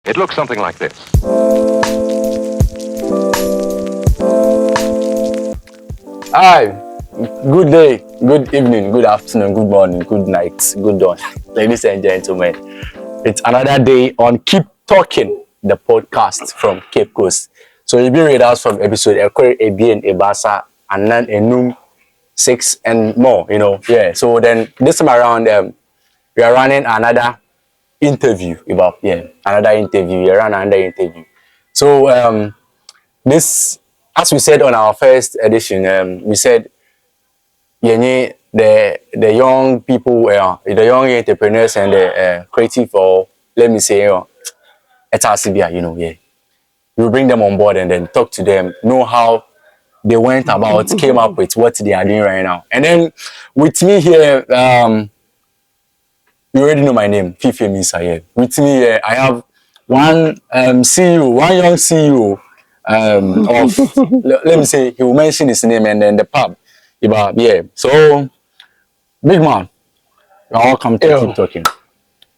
It looks something like this. Hi, good day, good evening, good afternoon, good morning, good night, good dawn, ladies and gentlemen. It's another day on Keep Talking, the podcast from Cape Coast. So you've been with us from episode Ebien, Ebasa, and then Enum 6 and more, Yeah. So then this time around, we are running another interview another interview. We ran another interview. So this, as we said on our first edition, we said the young people, the young entrepreneurs and the creative, or let me say, it's Asibia, we bring them on board and then talk to them, know how they went about, came up with what they are doing right now. And then with me here, you already know my name, FII AMISSAH here. With me here, I have one CEO, one young CEO of, let me say, he will mention his name and then the pub. Yeah. So, big man, you're welcome to Keep Talking.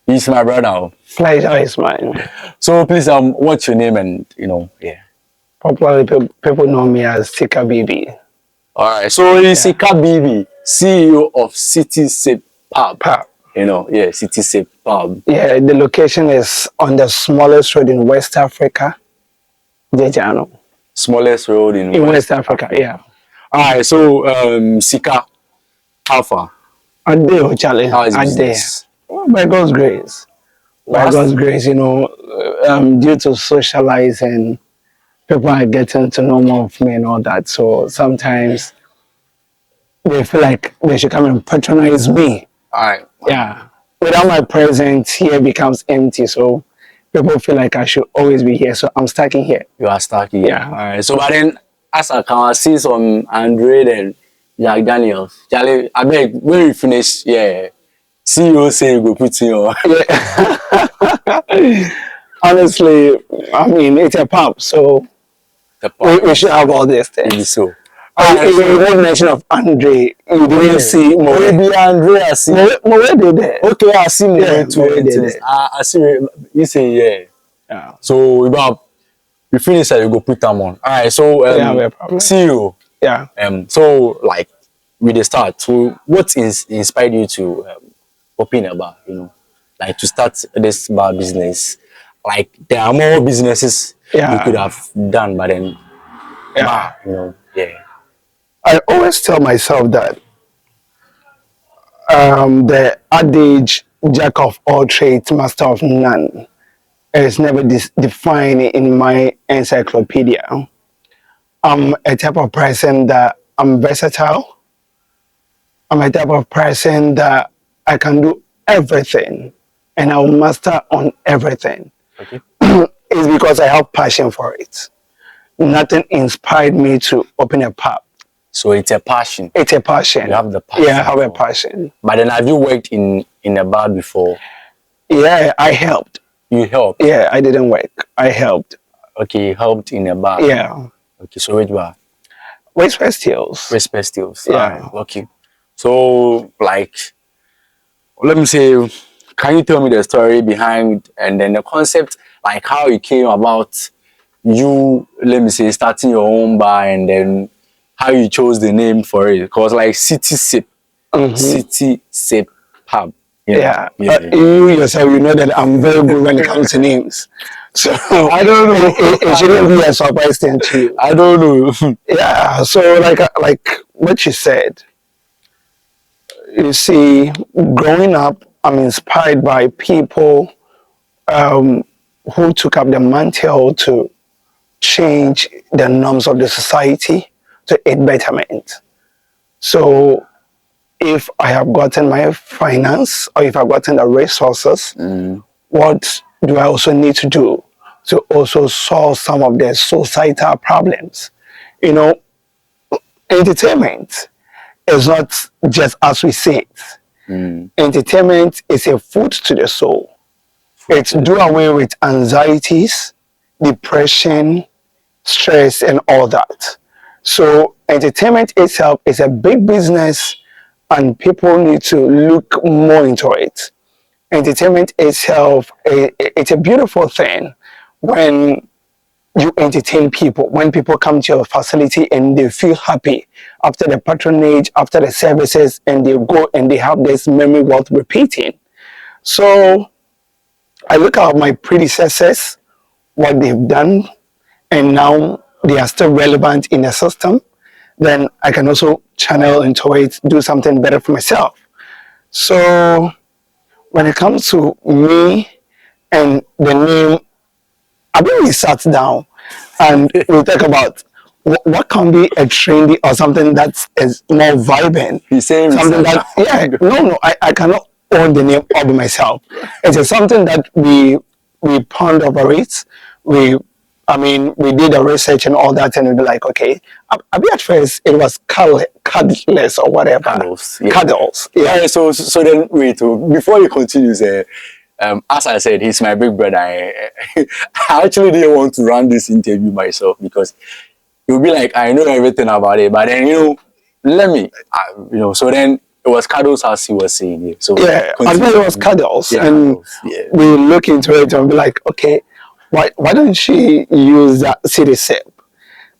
He's my brother. Pleasure is mine. So please, what's your name and, Popularly, people know me as Tika BB. All right. So he's Tika BB, CEO of City Sip Pub. City Sip Pub. Yeah, the location is on the smallest road in West Africa, Jejano. Smallest road in West Africa, yeah. All right. So, Sika, how far? A day, Charlie. How is a business? day. Well, by God's grace. By God's grace, due to socializing, people are getting to know more of me and all that. So sometimes they feel like they should come and patronize me. All right. Yeah. Without my presence, here becomes empty. So people feel like I should always be here. So I'm stuck in here. You are stuck here. Yeah. All right. So, but then, as I can see some Andre and Jack Daniels, Charlie, I beg, when you finish, CEO say you go put in your. Honestly, I mean, it's a pub, so we should have all these things. Maybe so. You mention of Andre, you didn't see Moe. Maybe Andre, I see. Moe did there. Okay, I see Moe too. I see. You say yeah. So about you finish that you go put them on. All right. So CEO. Yeah. So like with the start. So what inspired you to open a bar? Like to start this bar business. Like there are more businesses you could have done, but then bar, I always tell myself that the adage "jack of all trades, master of none" is never defined in my encyclopedia. I'm a type of person that I'm versatile. I'm a type of person that I can do everything and I'll master on everything. Okay. It's because I have passion for it. Nothing inspired me to open a pub. So it's a passion. It's a passion. You have the passion. Yeah, I have a passion. But then have you worked in a bar before? Yeah, I helped. You helped? Yeah, I didn't work. I helped. Okay, you helped in a bar. Yeah. Okay, so which bar? Whisper Stills. Whisper Stills. Yeah. Okay. So like, let me say, can you tell me the story behind and then the concept, like how it came about you, let me say, starting your own bar and then how you chose the name for it? Because like City Sip, City Sip Pub. You yourself, you know that I'm very good when it comes to names. So I don't know. It shouldn't be a surprise thing to you. I don't know. Yeah. So like what you said. You see, growing up, I'm inspired by people who took up the mantle to change the norms of the society to aid betterment. So if I have gotten my finance or if I've gotten the resources, what do I also need to do to also solve some of the societal problems? Entertainment is not just as we say it. Entertainment is a food to the soul. It's do away with anxieties, depression, stress, and all that. So entertainment itself is a big business and people need to look more into it. entertainment itself, it's a beautiful thing when you entertain people, when people come to your facility and they feel happy after the patronage, after the services, and they go and they have this memory worth repeating. So I look at my predecessors, what they've done, and now they are still relevant in the system. Then I can also channel into it, do something better for myself. So when it comes to me and the name, I think we sat down and we talk about what can be a trendy or something that is more vibing. He's saying Something that, yeah, no, I cannot own the name all by myself. It is something that we ponder over it. We did the research and all that, and we be like, okay. I mean, at first it was cuddless or whatever. Cuddles, yeah. Cuddles, yeah. Alright, so then wait. Before you continue, say, as I said, he's my big brother. I actually didn't want to run this interview myself because you'll be like, I know everything about it, but then let me, So then it was cuddles, as he was saying. Yeah. So yeah, I think it was cuddles, yeah, and cuddles, yeah. we look into it and be like, okay, why don't she use that city sip?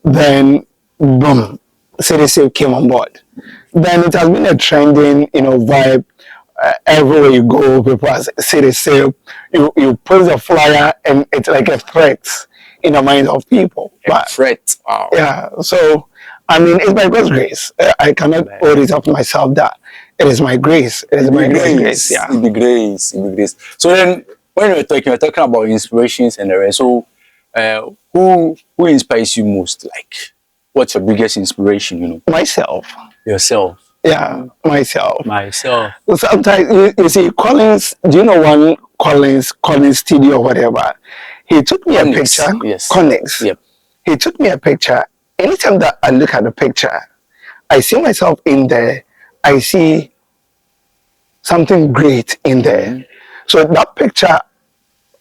Then boom, city sip came on board. Then it has been a trending, vibe. Everywhere you go, people are city sip. You put the flyer and it's like a threat in the minds of people. A threat. Wow. Yeah, so I mean, it's by God's grace. I cannot hold it up to myself that it is my grace. It is my grace. Yeah, it be grace. So then, when you're talking about inspirations and the rest. So, who inspires you most? Like, what's your biggest inspiration? Myself. Yourself. Yeah, myself. Myself. Sometimes you see Collins. Do you know one Collins studio or whatever? He took me a picture. Yes. Collins. Yep. He took me a picture. Anytime that I look at the picture, I see myself in there. I see something great in there. So that picture,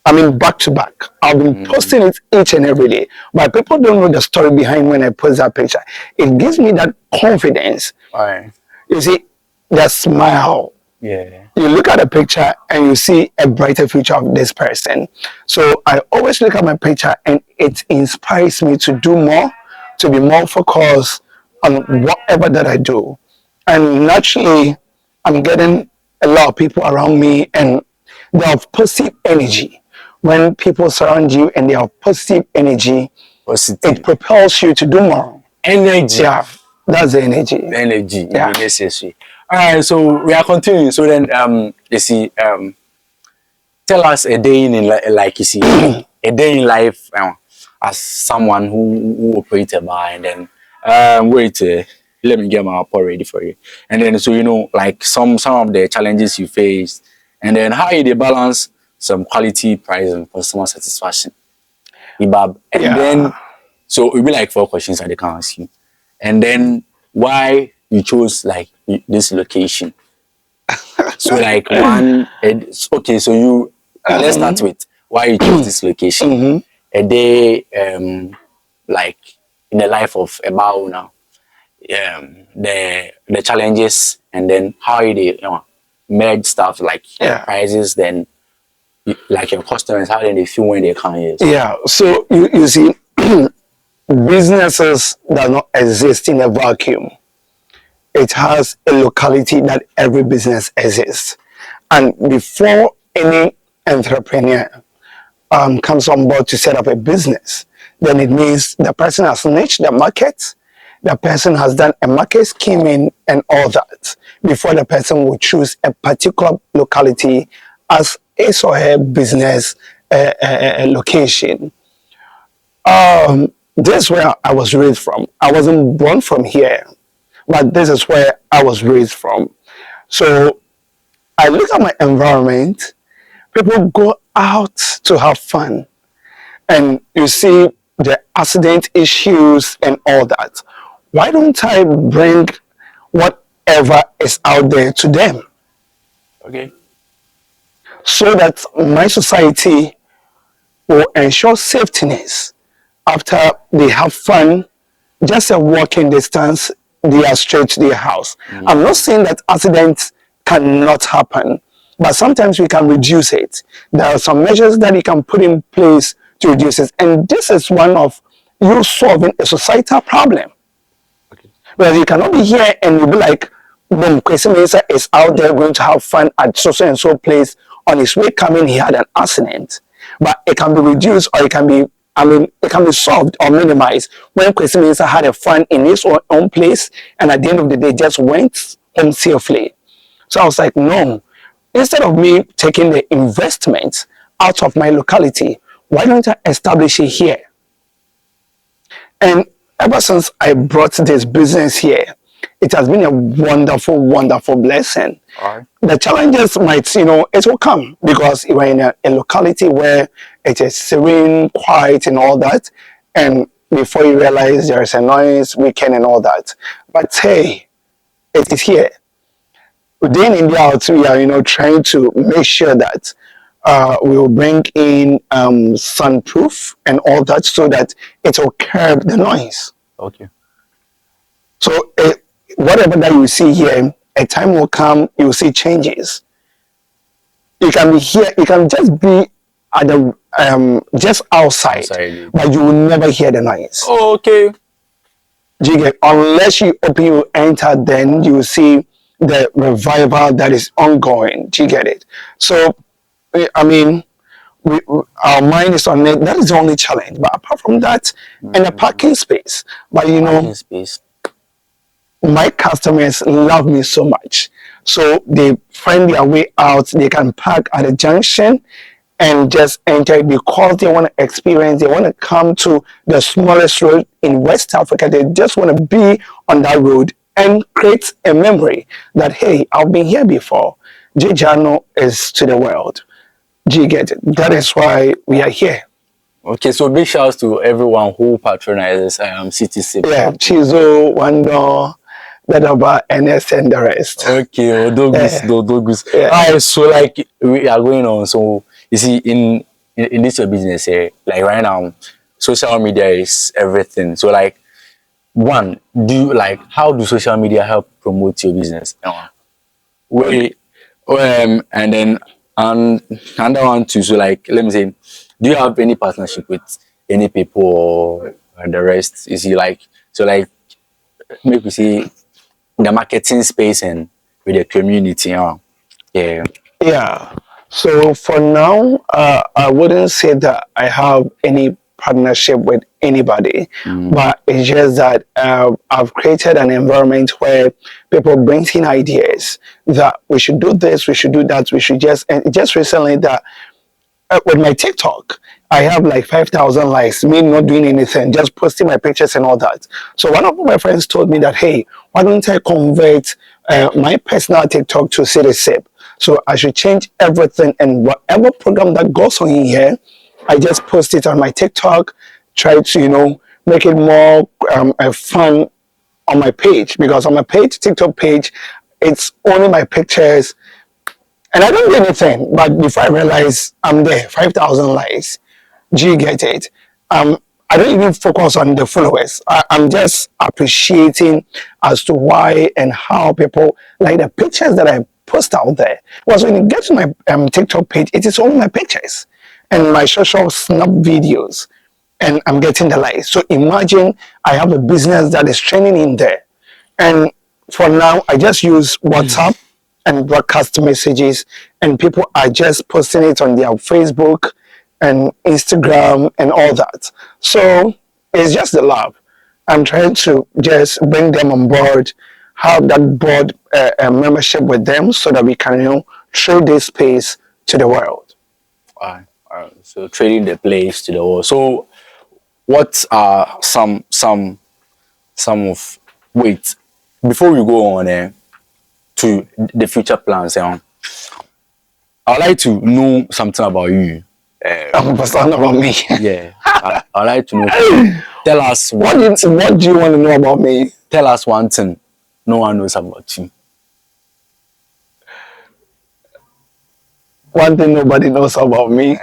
back to back. I've been posting it each and every day. But people don't know the story behind when I post that picture. It gives me that confidence. Right. You see, the smile. Yeah. You look at the picture and you see a brighter future of this person. So I always look at my picture and it inspires me to do more, to be more focused on whatever that I do. And naturally, I'm getting a lot of people around me and they have positive energy. When people surround you and they have positive energy, it propels you to do more. Energy. Yeah, that's the energy. Energy. Yeah. Necessary. All right, so we are continuing. So then, tell us a day in like you see, a day in life as someone who operates a bar, and then let me get my pour ready for you. And then so like some of the challenges you faced, and then how you balance some quality, price, and customer satisfaction. And then so it'll be like 4 questions that they can ask you, and then why you chose like this location. So like okay, so you let's start with why you chose this location. A day like in the life of a bar owner, the challenges, and then how you merge stuff like prices, then like your customers, how they feel when they come here. Yeah, so you see, businesses does not exist in a vacuum. It has a locality that every business exists. And before any entrepreneur comes on board to set up a business, then it means the person has niched the market, the person has done a market scheming and all that before the person will choose a particular locality as his or her business location. This is where I was raised from. I wasn't born from here, but this is where I was raised from. So I look at my environment. People go out to have fun, and you see the accident issues and all that. Why don't I bring whatever is out there to them? Okay. So that my society will ensure safetyness after they have fun, just a walking distance, they are straight to their house. I'm not saying that accidents cannot happen, but sometimes we can reduce it. There are some measures that you can put in place to reduce it, and this is one of you solving a societal problem. Okay. Because you cannot be here and you'll be like, boom, Kwesi Mensah is out there going to have fun at so and so place. On his way coming, he had an accident. But it can be reduced, or it can be, it can be solved or minimized when Kwesi Mensah had a fun in his own place, and at the end of the day just went home safely. So I was like, no, instead of me taking the investment out of my locality, why don't I establish it here? And ever since I brought this business here, it has been a wonderful, wonderful blessing. All right. The challenges might, it will come because we're in a locality where it is serene, quiet, and all that. And before you realize there is a noise, weekend, and all that. But hey, it is here. Day in India out, we are, trying to make sure that we will bring in sunproof and all that so that it will curb the noise. Okay. So whatever that you see here, a time will come, you will see changes. You can be here, you can just be at the just outside, but you will never hear the noise. Oh, okay. Do you get? Unless you open, you enter, then you will see the revival that is ongoing. Do you get it? So, I mean, our mind is on it. That is the only challenge. But apart from that, and a parking space. But Parking space. my customers love me so much. So they find their way out. They can park at a junction and just enter it because they want to experience, they want to come to the smallest road in West Africa. They just want to be on that road and create a memory that, hey, I've been here before. Jijano is to the world. Do you get it? That is why we are here. Okay, so big shouts to everyone who patronizes CTC. Yeah, Chizo, Wando, Dadaba, NS, and the rest. Okay, Odogus. Yeah. Alright, so like we are going on. So you see, in this your business here, like right now, social media is everything. So like, one, how do social media help promote your business? And then another one too. So like, let me say, do you have any partnership with any people or the rest? You see, like, so like, maybe see the marketing space and with the community. Yeah. Yeah. So for now, I wouldn't say that I have any partnership with anybody, but it's just that I've created an environment where people bring in ideas that we should do this, we should do that, we should just recently that with my TikTok, I have like 5,000 likes, me not doing anything, just posting my pictures and all that. So one of my friends told me that, hey, why don't I convert my personal TikTok to Citizen? So I should change everything, and whatever program that goes on in here, I just post it on my TikTok, try to, make it more fun on my page, because on my page, TikTok page, it's only my pictures, and I don't do anything. But before I realize I'm there, 5,000 likes. Do you get it? I don't even focus on the followers. I'm just appreciating as to why and how people like the pictures that I post out there. Because when you get to my TikTok page, it is only my pictures and my social snap videos, and I'm getting the likes. So imagine I have a business that is trending in there. And for now, I just use WhatsApp and broadcast messages, and people are just posting it on their Facebook and Instagram and all that. So it's just the love. I'm trying to just bring them on board, have that board membership with them so that we can, trade this space to the world. Alright. So trading the place to the world. So what are some of wait, before we go on to the future plans, I'd like to know something about you. Understand about me. Yeah, I'd like to know. Tell us What do you want to know about me? Tell us one thing no one knows about you. One thing nobody knows about me.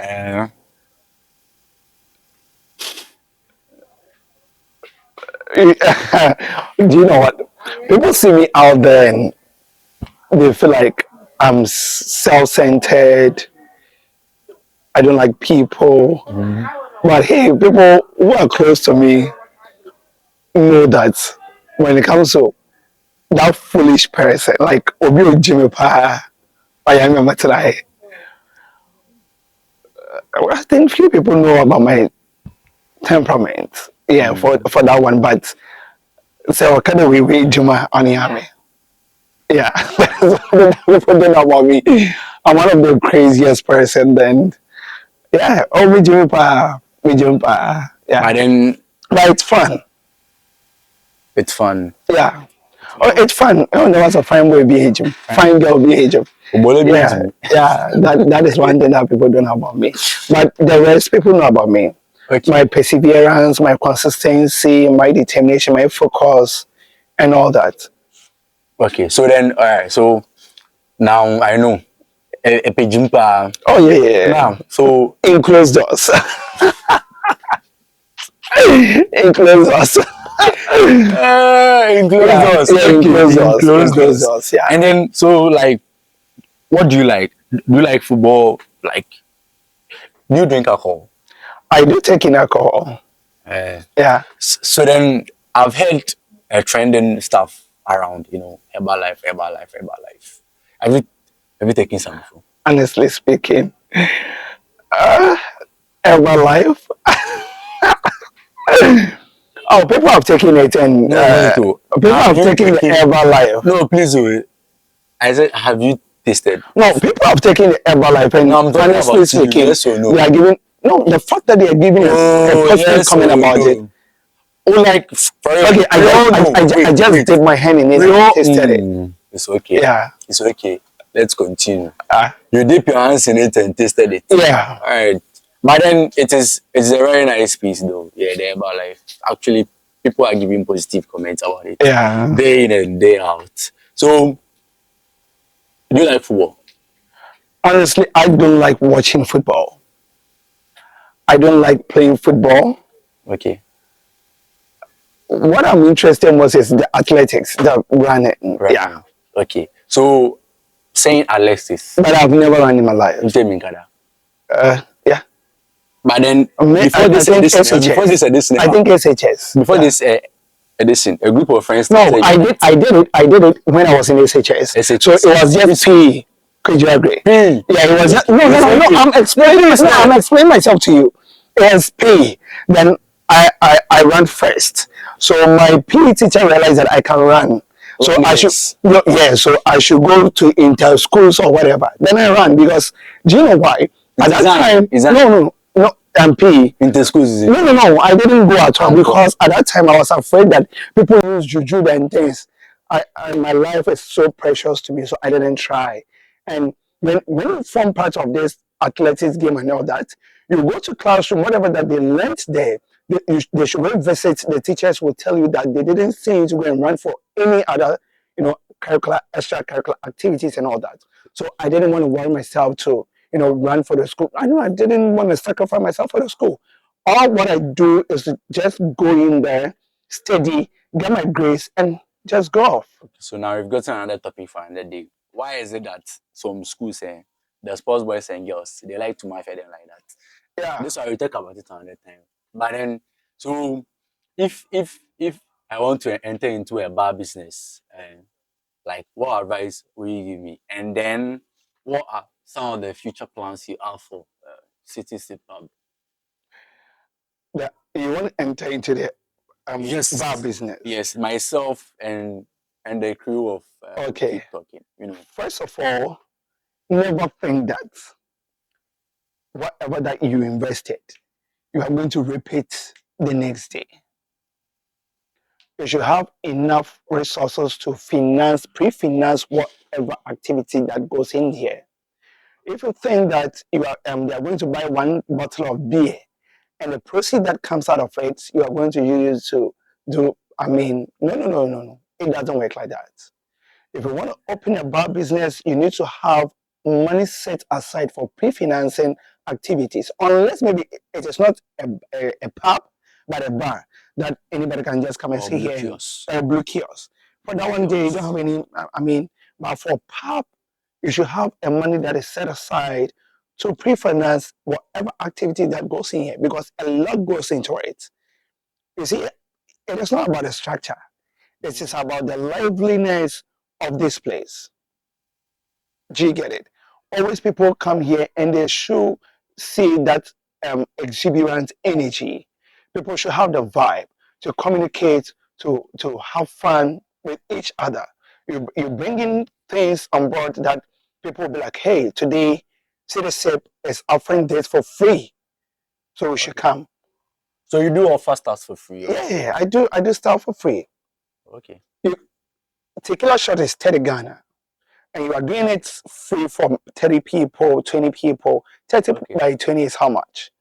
Do you know what? People see me out there and they feel like I'm self-centered. I don't like people. But hey, people who are close to me know that when it comes to that foolish person, like Obi Jimmy Pa, I am a matrai. I think few people know about my temperament. Yeah, for that one. But so what kind of we Juma on Yami? Yeah, people don't know about me. I'm one of the craziest person. Then yeah, oh we Jimmy Pa. Yeah, But then but it's fun. it's fun. Yeah. Oh, it's fun. Oh, there was a fine boy BH, fine girl BH. Obole Yeah, Benjamin. yeah. That is one thing that people don't know about me. But the rest people know about me. Okay. My perseverance, my consistency, my determination, my focus, and all that. Okay. So then, all right. So now I know. Epejimpa. Oh yeah, yeah. Now, so In closed doors. In closed doors. enclosed Yeah, doors. yeah, in Okay, closed doors. In enclosed closed doors. doors. Yeah. And then, so like, what do you like? Do you like football? Like, do you drink alcohol? I do take in alcohol. Uh, Yeah. so then, I've heard trending stuff around, Herbalife, Herbalife, Herbalife. Have you have you taken some before? Honestly speaking, ever life. Oh, people have taken it, and No, wait, oh. people Have have you taken the taken? Herbalife. No, please, wait. I said, have you tasted? No, people have taken the Herbalife, and No, I'm talking honestly about you. speaking, Yes or they no? are giving no the fact that they are giving a Oh, positive yes comment or about it. no? Oh, like for real. Okay, We all know. I Wait, just wait. dipped my hand in it We and I all. tasted it. It's okay. Yeah, It's okay. Let's continue. uh, You dip your hands in it and tasted it. yeah, All right. But then it's a very nice piece though. Yeah, the about life. Actually, people are giving positive comments about it yeah. day in and day out. So, do you like football? Honestly, I don't like watching football. I don't like playing football. Okay. What I'm interested in was is the athletics, the running. Right Yeah, now. Okay. So, saying Alexis, but I've never run in my life. Nteminkada. Yeah. But then I think before SHS. this edition, I think SHS. before Yeah. this edition, a group of friends No, started I did it when I was in SHS. So it was just P. Could you agree? P. Yeah, it was just, no. Okay. I'm explaining myself to you. It was P. Then I ran first. So my PE teacher realized that I can run. So I should, Yes. no, yeah, so I should go to inter schools or whatever. Then I ran because, do you know why? At that time, no, I'm PE. Inter schools is it? No, I didn't go at all Thank because at that time I was afraid that people use juju and things. My life is so precious to me, so I didn't try. And when you form part of this athletics game and all that, you go to classroom, whatever that they learnt there, they should go visit. The teachers will tell you that they didn't send you to go and run for any other, curricular, extracurricular activities and all that. So I didn't want to worry myself to run for the school. I know I didn't want to sacrifice myself for the school. All what I do is to just go in there, steady, get my grades, and just go off. So now we've got another topic for another day. Why is it that some schools the sports boys and girls they like to mafia them like that? Yeah. This why we talk about it another time. But then so if I want to enter into a bar business, like what advice will you give me? And then what are some of the future plans you have for City Pub? That you want to enter into the Yes, bar business. yes, myself and the crew of Okay. Keep Talking. First of all, never think that whatever that you invested, you are going to repeat the next day. You should have enough resources to pre-finance whatever activity that goes in here. If you think that they are going to buy one bottle of beer and the proceeds that comes out of it, you are going to use to do, no. It doesn't work like that. If you want to open a bar business, you need to have money set aside for pre-financing activities. Unless maybe it is not a pub, but a bar that anybody can just come and see here. A blue kiosk. For that one day, you don't have any, but for pub, You should have a money that is set aside to pre-finance whatever activity that goes in here because a lot goes into it. You see, it is not about the structure. It is about the liveliness of this place. Do you get it? Always people come here and they should see that exuberant energy. People should have the vibe to communicate, to have fun with each other. You bring in things on board that people will be like, hey, today Citizen is offering this for free, so we should Okay. come. So you do offer stars for free, or? Yeah, I do stuff for free. Okay. You, tequila shot is 30 Ghana. And you are doing it free for 30 people, 20 people. 30 Okay. by 20 is how much?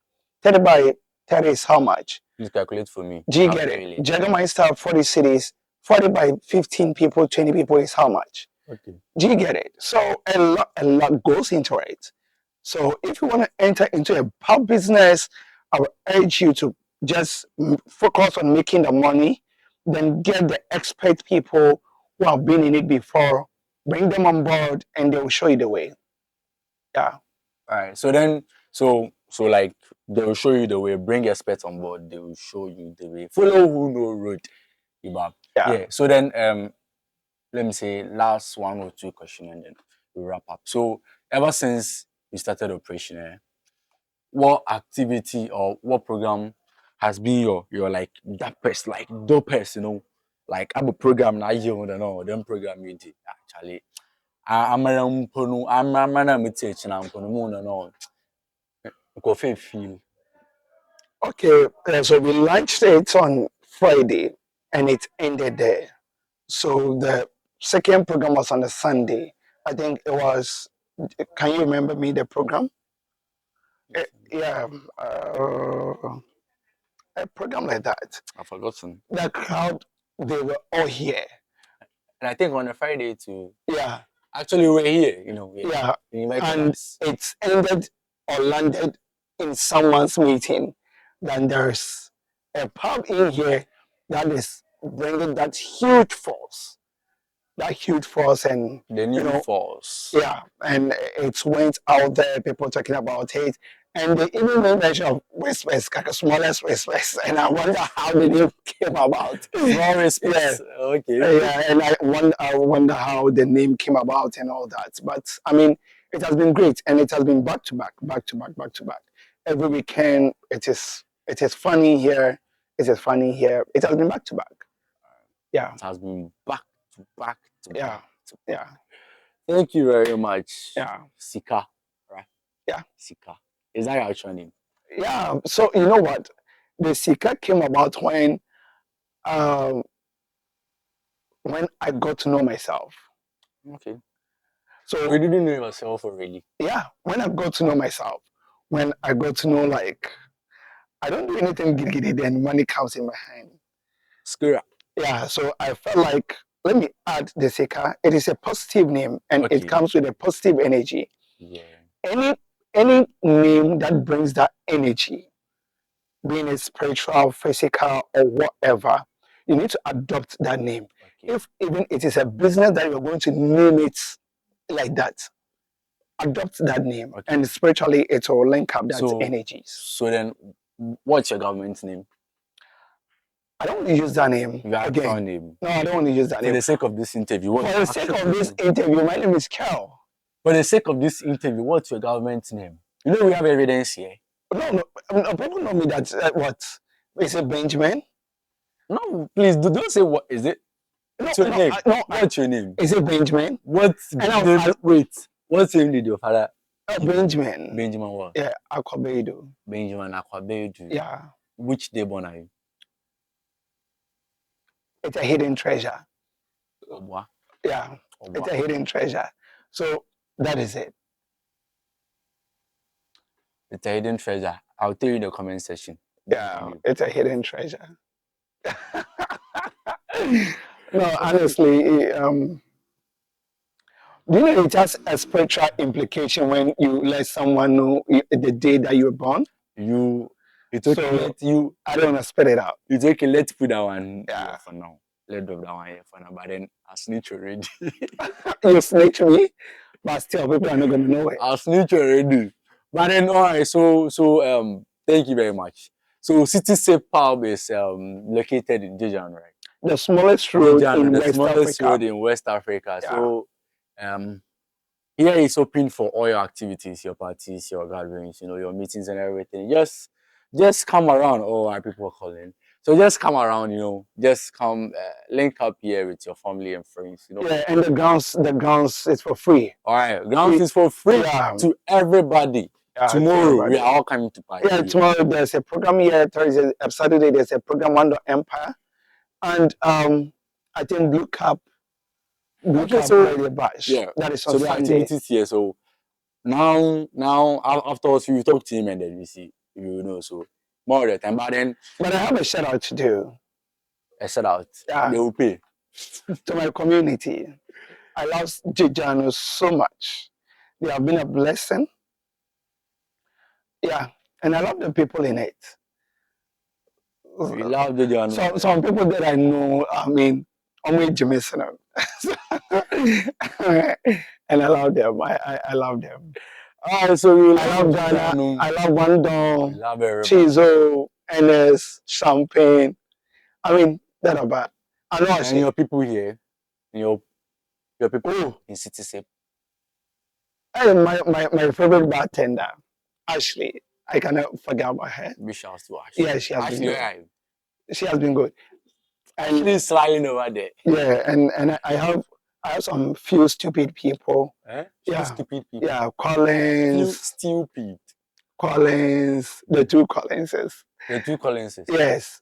30 by 30 is how much? Please calculate for me. Do you I'll get tell you it? later. Jägermeister 40 cities, 40 by 15 people, 20 people is how much? Okay. Do you get it? So a lot goes into it. So if you want to enter into a pub business, I would urge you to just focus on making the money, then get the expert people who have been in it before, bring them on board, and they will show you the way. Yeah, All right. So then, so like they will show you the way. Bring experts on board. They will show you the way. Follow who know road. Ibam. yeah. Yeah. So then, let me say last one or two question and then we wrap up. So ever since you started operation, what activity or what program has been your like dopest, like I'm a program now you know them program you did actually. I'm a message now no go feel. Okay, so we launched it on Friday and it ended there. So the second program was on a Sunday. I think it was, can you remember me the program? Yeah, a program like that. I've forgotten. The crowd, they were all here. And I think on a Friday too. Yeah, Actually, we're here, yeah. they invited And us. it's ended or landed in someone's meeting. Then there's a pub in here that is bringing that huge force, and The you new know, force. yeah, and it went out there, people talking about it, and they even made mention of Whispers, Kaka smallest Whispers, and I wonder how the name came about. Small Yeah, respects. Okay. yeah, and I wonder how the name came about and all that. But I mean, it has been great, and it has been back to back, back to back, back to back. Every weekend, it is funny here. It is funny here. It has been back to back. Yeah, It has been back to back to yeah, back to back. yeah, Thank you very much, yeah, Sika. Right? yeah, Sika. Is that your actual name? yeah. So you know what? The Sika came about um, when I got to know myself. Okay. So We didn't know yourself already. yeah, when I got to know myself, when I got to know like I don't do anything giddy, then money comes in my hand. Skura. Yeah, so I felt like let me add the Sika. It is a positive name and it Okay. comes with a positive energy. Yeah. Any any name that brings that energy, being it spiritual, physical, or whatever, you need to adopt that name. Okay. If even it is a business that you're going to name it like that, adopt that name, Okay. and spiritually it will link up that So energies. so then what's your government name? I don't want to use that name Your actual again. name. No, I don't want to use that For name. the sake of this interview, For what's the your sake actual of this name? interview, my name is Kel. For the sake of this interview, what's your government name? You know we have evidence here. No, people know me that what is it, Benjamin? No, please don't say what is it. No, What's your no, name? no. What's your name? Is it Benjamin? What's And wait? What name did your father give you? Benjamin. Benjamin what? Yeah, Akwabedo. Benjamin Akwabedu. Yeah, Which day born are you? it's a hidden treasure. Obwa. Yeah, it's Obwa. a hidden treasure. So that is it. It's a hidden treasure. I'll tell you in the comment section. Yeah, it's a hidden treasure. No, honestly, do you know it has a spiritual implication when you let someone know the day that you were born? It's okay. So I don't want to spit it out. It's okay. Let's put that one Yeah. here for now. Let's drop that one here for now. But then I snitch already. You snitch me? But still, people are not going to know it. I'll snitch already. But then, all right. Thank you very much. So, City Safe Pub is located in Jijan, right? The smallest road in the West smallest Africa. road in West Africa. Yeah. So, here is open for all your activities, your parties, your gatherings, your meetings and everything. Just come around. Oh, are people calling? So just come around, just come link up here with your family and friends, Yeah, and the grounds is for free. All right, grounds is for free to everybody. Tomorrow we are all coming to party. Yeah, tomorrow there's a program here. Thursday, Saturday there's a program on the Empire, and I think Blue Cup Radio Bash. Yeah, that is on the Sunday. activities here. So now afterwards we talk to him and then we see, so more of the time. But I have a shout out to do. A shout out. Yeah. They will pay. To my community. I love Jijano so much. They have been a blessing. Yeah, and I love the people in it. We love Jijano. So some people that I know, I mean, only Jamaican. And I love them. I love them. So I love Ghana. I love Wandong, love everybody. Chizo, NS, Champagne. I mean, that about. I know. And your people here, your people in City Safe. My favorite bartender, Ashley. I cannot forget about her. Big shouts to Ashley. Yeah, she has been good. Right. She has been good. And she's smiling over there. Yeah, and I have some few stupid people. Yeah, stupid people. Yeah, Collins. Few stupid. Collins, the two Collinses. The two Collinses. Yes.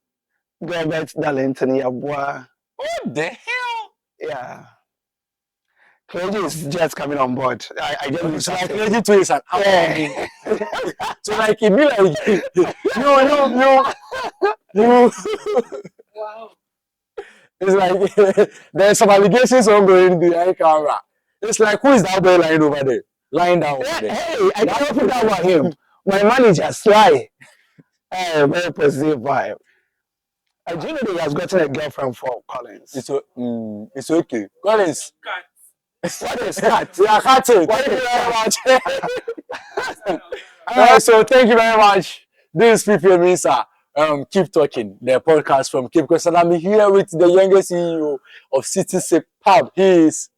Gilbert Darlington Yabua. What the hell? Yeah. Clergy is just coming on board. I just like Clergy too is an yeah. So like it be like you. Wow. It's like there's some allegations ongoing behind camera. It's like, who is that boy lying over there? Lying down over there. Hey, I can't forget about him. My manager Sly. Very positive vibe. Do you know that he has gotten a girlfriend for Collins? It's okay. Collins. What is cat? Yeah, cat. Thank you very much. So thank you very much. This is FII AMISSAH. Keep talking. The podcast from Cape Coast, and I'm here with the youngest CEO of City Safe Pub. He is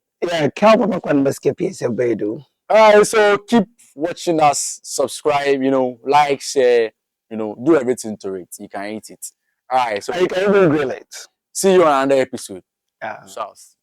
so keep watching us. Subscribe. Like, share. Do everything to it. You can eat it. All right. So you can even grill it. See you on another episode. Yeah. Shouts.